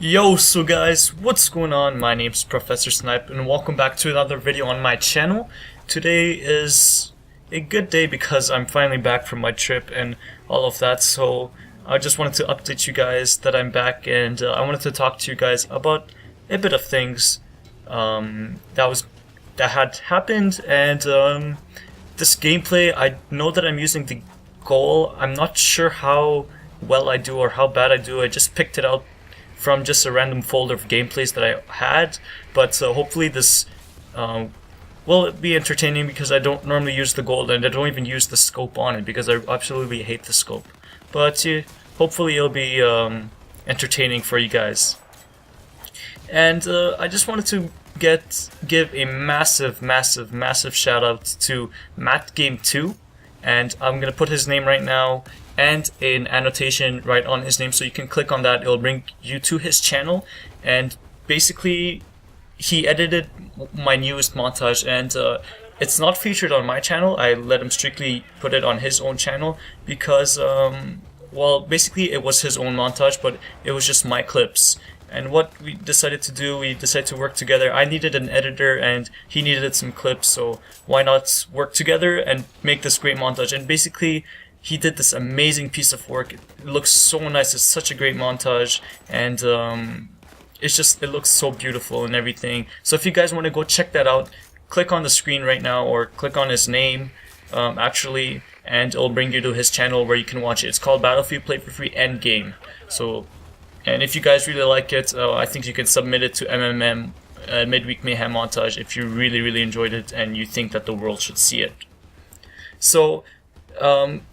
Yo, so guys, what's going on? My name's ProfessorSnipe and welcome back to another video on my channel. Today is a good day because I'm finally back from my trip and all of that, so I just wanted to update you guys that I'm back, and I wanted to talk to you guys about a bit of things that had happened, and this gameplay. I know that I'm using the goal. I'm not sure how well I do or how bad I do. I just picked it out from just a random folder of gameplays that I had, but hopefully this will be entertaining because I don't normally use the gold and I don't even use the scope on it because I absolutely hate the scope. But hopefully it'll be entertaining for you guys. And I just wanted to give a massive shout out to Matt Game 2, and I'm gonna put his name right now and an annotation right on his name, so you can click on that. It'll bring you to his channel, and basically he edited my newest montage, and it's not featured on my channel. I let him strictly put it on his own channel because well, basically it was his own montage, but it was just my clips. And what we decided to do, we decided to work together. I needed an editor and he needed some clips, so why not work together and make this great montage? And basically he did this amazing piece of work. It looks so nice. It's such a great montage, and it looks so beautiful and everything. So if you guys want to go check that out, click on the screen right now or click on his name actually, and it'll bring you to his channel where you can watch it. It's called Battlefield Play4free Endgame. So, and if you guys really like it, I think you can submit it to MMM, Midweek Mayhem Montage, if you really enjoyed it and you think that the world should see it. So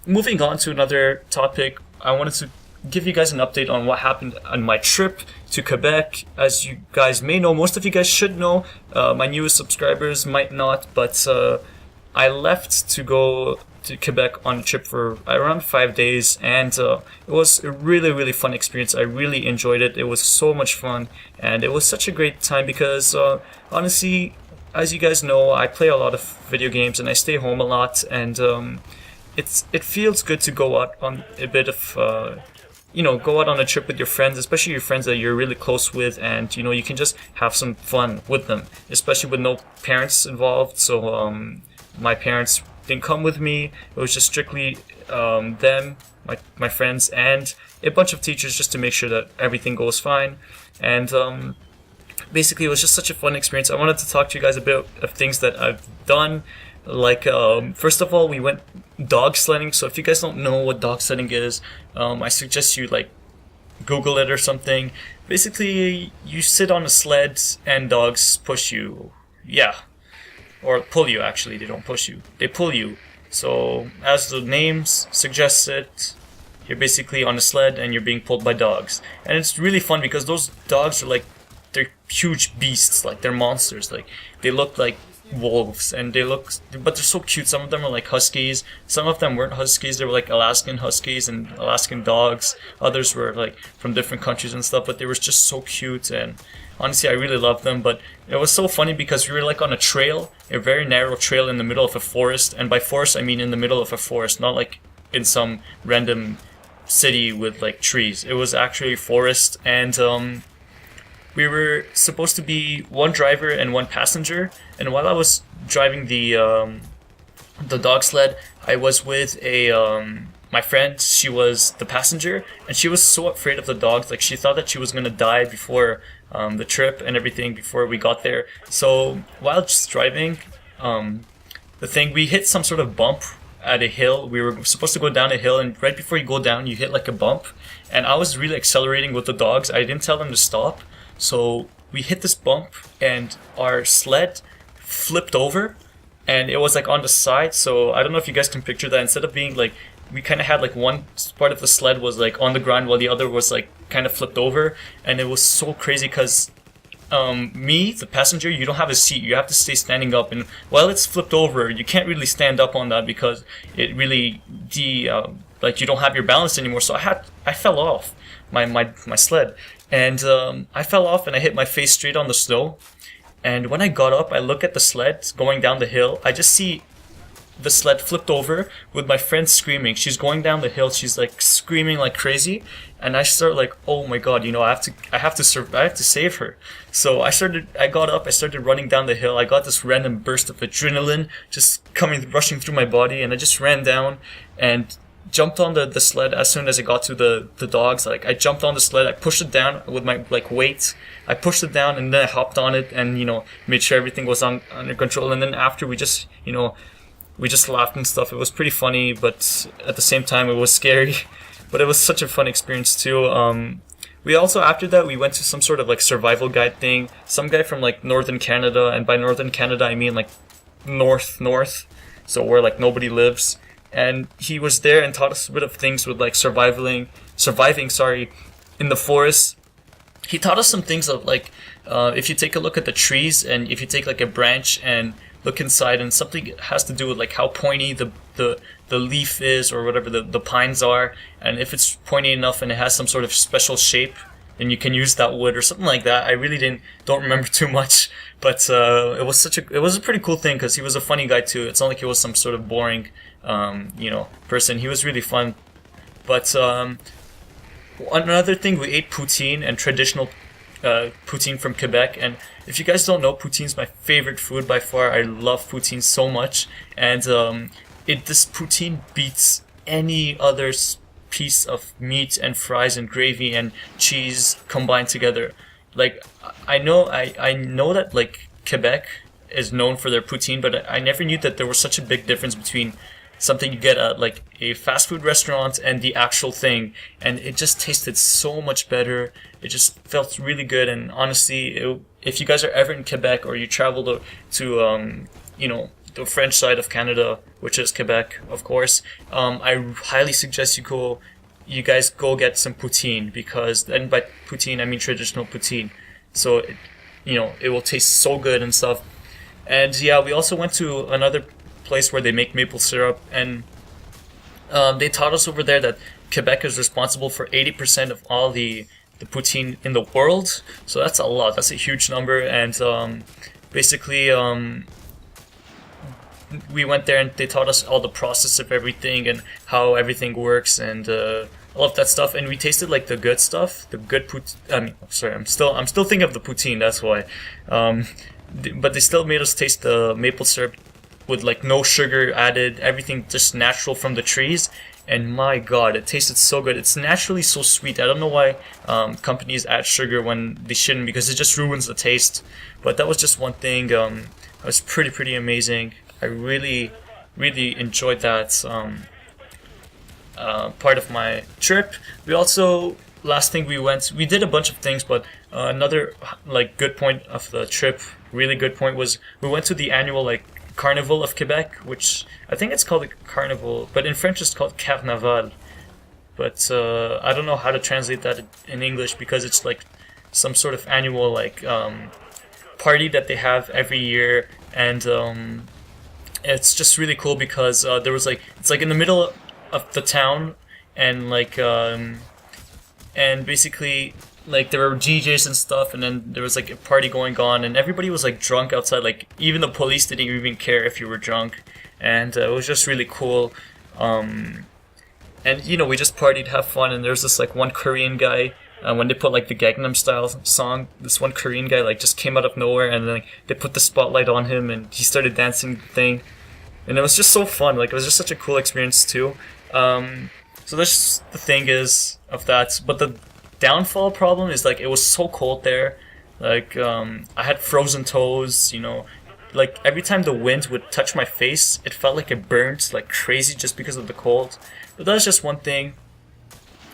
moving on to another topic, I wanted to give you guys an update on what happened on my trip to Quebec. As you guys may know, most of you guys should know, my newest subscribers might not, but I left to go to Quebec on a trip for around 5 days, and it was a really fun experience. I really enjoyed it. It was so much fun, and it was such a great time because honestly, as you guys know, I play a lot of video games and I stay home a lot, and it feels good to go out on a bit of go out on a trip with your friends, especially your friends that you're really close with, and you can just have some fun with them, especially with no parents involved. So my parents didn't come with me. It was just strictly them, my friends, and a bunch of teachers, just to make sure that everything goes fine. And basically it was just such a fun experience. I wanted to talk to you guys a bit of things that I've done. Like first of all, we went dog sledding. So if you guys don't know what dog sledding is, I suggest you Google it or something. Basically you sit on a sled and dogs push you. Yeah. Or pull you, actually. They don't push you. They pull you. So, as the name suggests it, you're basically on a sled and you're being pulled by dogs. And it's really fun because those dogs are they're huge beasts. They're monsters. They look like wolves, and but they're so cute. Some of them are like huskies. Some of them weren't huskies. They were like Alaskan huskies and Alaskan dogs. Others were from different countries and stuff, but they were just so cute, and honestly I really loved them. But it was so funny because we were on a trail, a very narrow trail in the middle of a forest, and by forest I mean in the middle of a forest, not in some random city with trees. It was actually forest, and we were supposed to be one driver and one passenger. And while I was driving the dog sled, I was with my friend. She was the passenger, and she was so afraid of the dogs. She thought that she was gonna die before the trip and everything, before we got there. So while just driving, we hit some sort of bump at a hill. We were supposed to go down a hill, and right before you go down, you hit a bump. And I was really accelerating with the dogs. I didn't tell them to stop. So we hit this bump and our sled flipped over, and it was on the side. So I don't know if you guys can picture that. Instead of being we kind of had one part of the sled was on the ground while the other was kind of flipped over. And it was so crazy because me, the passenger, you don't have a seat. You have to stay standing up, and while it's flipped over, you can't really stand up on that because it really you don't have your balance anymore. So I fell off my sled. And I fell off and I hit my face straight on the snow. And when I got up, I look at the sled going down the hill. I just see the sled flipped over with my friend screaming. She's going down the hill. She's like screaming like crazy, and I start like, oh my god, you know, I have to save her. So I got up, I started running down the hill. I got this random burst of adrenaline just rushing through my body, and I just ran down and jumped on the sled as soon as I got to the dogs. Like, I jumped on the sled, I pushed it down with my like weight. I pushed it down, and then I hopped on it and, you know, made sure everything was under control. And then after, we just laughed and stuff. It was pretty funny, but at the same time it was scary. But it was such a fun experience too. We also, after that, we went to some sort of like survival guide thing. Some guy from like northern Canada, and by northern Canada I mean like north, so where like nobody lives. And he was there and taught us a bit of things with like surviving, in the forest. He taught us some things of like, if you take a look at the trees, and if you take like a branch and look inside, and something has to do with like how pointy the leaf is, or whatever the pines are, and if it's pointy enough and it has some sort of special shape, then you can use that wood or something like that. I really don't remember too much, but it was a pretty cool thing, because he was a funny guy too. It's not like he was some sort of boring person. He was really fun. But another thing, we ate poutine, and traditional poutine from Quebec. And if you guys don't know, poutine's my favorite food by far. I love poutine so much, and this poutine beats any other piece of meat and fries and gravy and cheese combined together. Like, I know that like Quebec is known for their poutine, but I never knew that there was such a big difference between something you get at like a fast food restaurant and the actual thing, and it just tasted so much better. It just felt really good. And honestly, if you guys are ever in Quebec, or you travel to the French side of Canada, which is Quebec, of course, I highly suggest you guys go get some poutine, because, and by poutine I mean traditional poutine. So it will taste so good and stuff. And yeah, we also went to another place where they make maple syrup, and they taught us over there that Quebec is responsible for 80% of all the poutine in the world. So that's a lot. That's a huge number. And basically, we went there and they taught us all the process of everything and how everything works, and all of that stuff. And we tasted like the good stuff, the good I'm still thinking of the poutine. That's why. But they still made us taste the maple syrup with like no sugar added, everything just natural from the trees. And my god, it tasted so good. It's naturally so sweet. I don't know why companies add sugar when they shouldn't, because it just ruins the taste. But that was just one thing. It was pretty amazing. I really enjoyed that part of my trip. We also, last thing, we did a bunch of things, but another like good point of the trip, really good point, was we went to the annual like Carnival of Quebec, which I think it's called a carnival, but in French it's called Carnaval. But I don't know how to translate that in English, because it's like some sort of annual like party that they have every year. And it's just really cool, because there was like, it's like in the middle of the town, and like and basically like there were DJs and stuff, and then there was like a party going on, and everybody was like drunk outside. Like, even the police didn't even care if you were drunk, and it was just really cool. And we just partied, have fun. And there's this like one Korean guy, when they put like the Gangnam Style song, this one Korean guy like just came out of nowhere, and then like, they put the spotlight on him, and he started dancing the thing, and it was just so fun. Like, it was just such a cool experience too. So that's the thing is of that. But the downfall problem is like, it was so cold there. Like, I had frozen toes, like every time the wind would touch my face, it felt like it burned like crazy just because of the cold. But that's just one thing.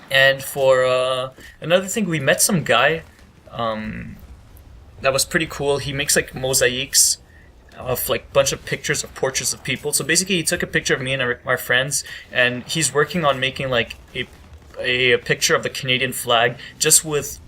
And for another thing, we met some guy that was pretty cool. He makes like mosaics of like bunch of pictures of portraits of people. So basically, he took a picture of me and our friends, and he's working on making like a picture of the Canadian flag just with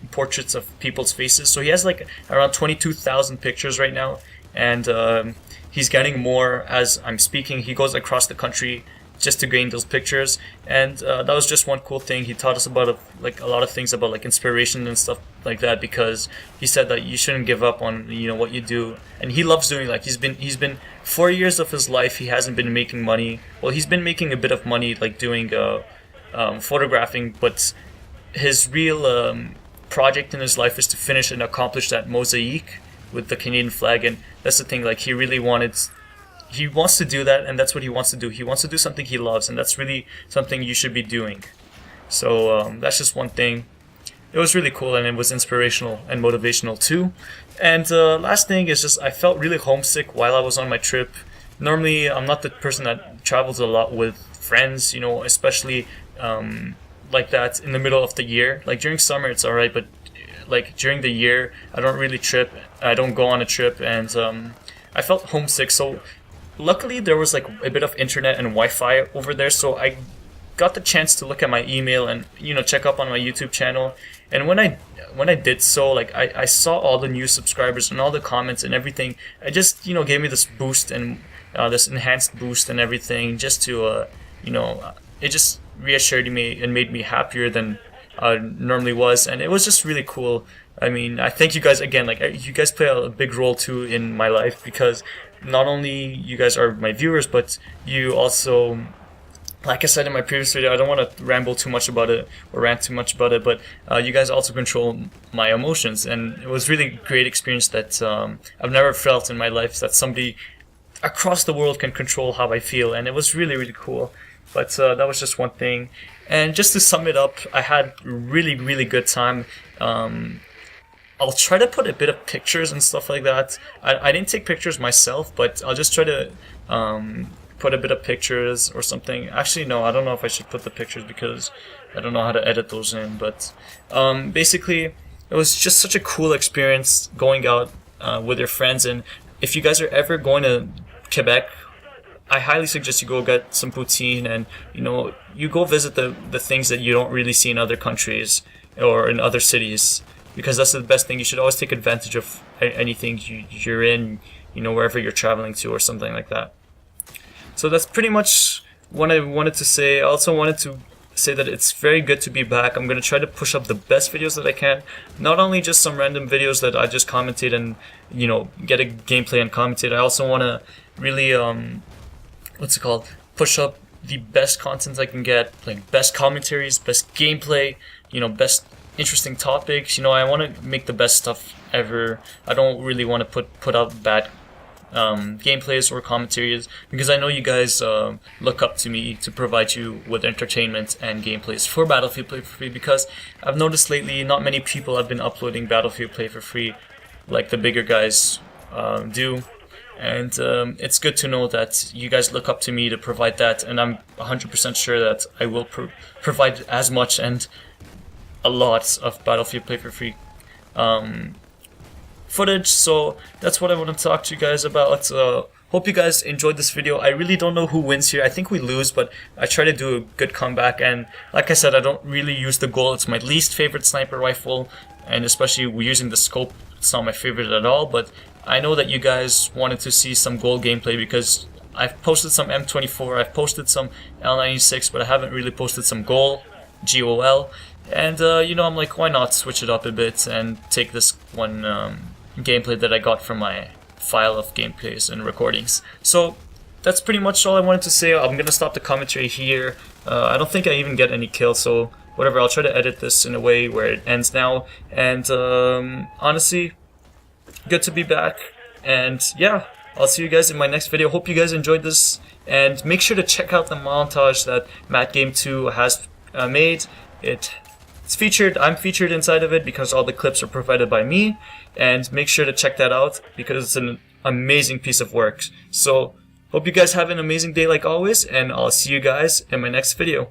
portraits of people's faces. So he has like around 22,000 pictures right now, and he's getting more as I'm speaking. He goes across the country just to gain those pictures. And that was just one cool thing. He taught us about like a lot of things about like inspiration and stuff like that, because he said that you shouldn't give up on what you do. And he loves doing, like, he's been 4 years of his life he hasn't been making money. Well, he's been making a bit of money like doing photographing, but his real project in his life is to finish and accomplish that mosaic with the Canadian flag. And that's the thing, like, he wants to do that, and that's what he wants to do. He wants to do something he loves, and that's really something you should be doing. So that's just one thing. It was really cool, and it was inspirational and motivational too. And last thing is just I felt really homesick while I was on my trip. Normally, I'm not the person that travels a lot with friends, especially like that in the middle of the year. Like during summer, it's alright, but like during the year, I don't really trip. I don't go on a trip, and I felt homesick. So luckily, there was like a bit of internet and Wi-Fi over there, so I got the chance to look at my email and check up on my YouTube channel. And when I did so, like I saw all the new subscribers and all the comments and everything. It just gave me this boost and this enhanced boost and everything, just to it just reassured me and made me happier than I normally was. And it was just really cool. I mean, I thank you guys again. Like, you guys play a big role too in my life, because not only you guys are my viewers, but you also, like I said in my previous video, I don't want to ramble too much about it or rant too much about it, but you guys also control my emotions. And it was really great experience that I've never felt in my life, that somebody across the world can control how I feel. And it was really, really cool. But that was just one thing. And just to sum it up, I had really, really good time. I'll try to put a bit of pictures and stuff like that. I didn't take pictures myself, but I'll just try to put a bit of pictures or something. Actually, no, I don't know if I should put the pictures, because I don't know how to edit those in. But basically, it was just such a cool experience going out with your friends. And if you guys are ever going to Quebec, I highly suggest you go get some poutine, and you go visit the things that you don't really see in other countries or in other cities, because that's the best thing. You should always take advantage of anything you're in, wherever you're traveling to or something like that. So that's pretty much what I wanted to say. I also wanted to say that it's very good to be back. I'm going to try to push up the best videos that I can. Not only just some random videos that I just commentate and, get a gameplay and commentate. I also want to really, push up the best content I can get, like best commentaries, best gameplay, best interesting topics. I want to make the best stuff ever. I don't really want to put out bad gameplays or commentaries, because I know you guys look up to me to provide you with entertainment and gameplays for Battlefield Play for Free, because I've noticed lately not many people have been uploading Battlefield Play for Free like the bigger guys do. And it's good to know that you guys look up to me to provide that, and I'm 100% sure that I will provide as much and a lot of Battlefield Play for Free footage. So that's what I want to talk to you guys about. Hope you guys enjoyed this video. I really don't know who wins here. I think we lose, but I try to do a good comeback. And like I said, I don't really use the goal. It's my least favorite sniper rifle, and especially using the scope, it's not my favorite at all. But I know that you guys wanted to see some goal gameplay, because I've posted some M24, I've posted some L96, but I haven't really posted some goal, GOL. And I'm like, why not switch it up a bit and take this one gameplay that I got from my file of gameplays and recordings. So that's pretty much all I wanted to say. I'm gonna stop the commentary here. I don't think I even get any kills, so whatever, I'll try to edit this in a way where it ends now. And honestly, good to be back. And yeah, I'll see you guys in my next video. Hope you guys enjoyed this, and make sure to check out the montage that Matt Game 2 has made. It's featured. I'm featured inside of it because all the clips are provided by me, and make sure to check that out because it's an amazing piece of work. So hope you guys have an amazing day like always, and I'll see you guys in my next video.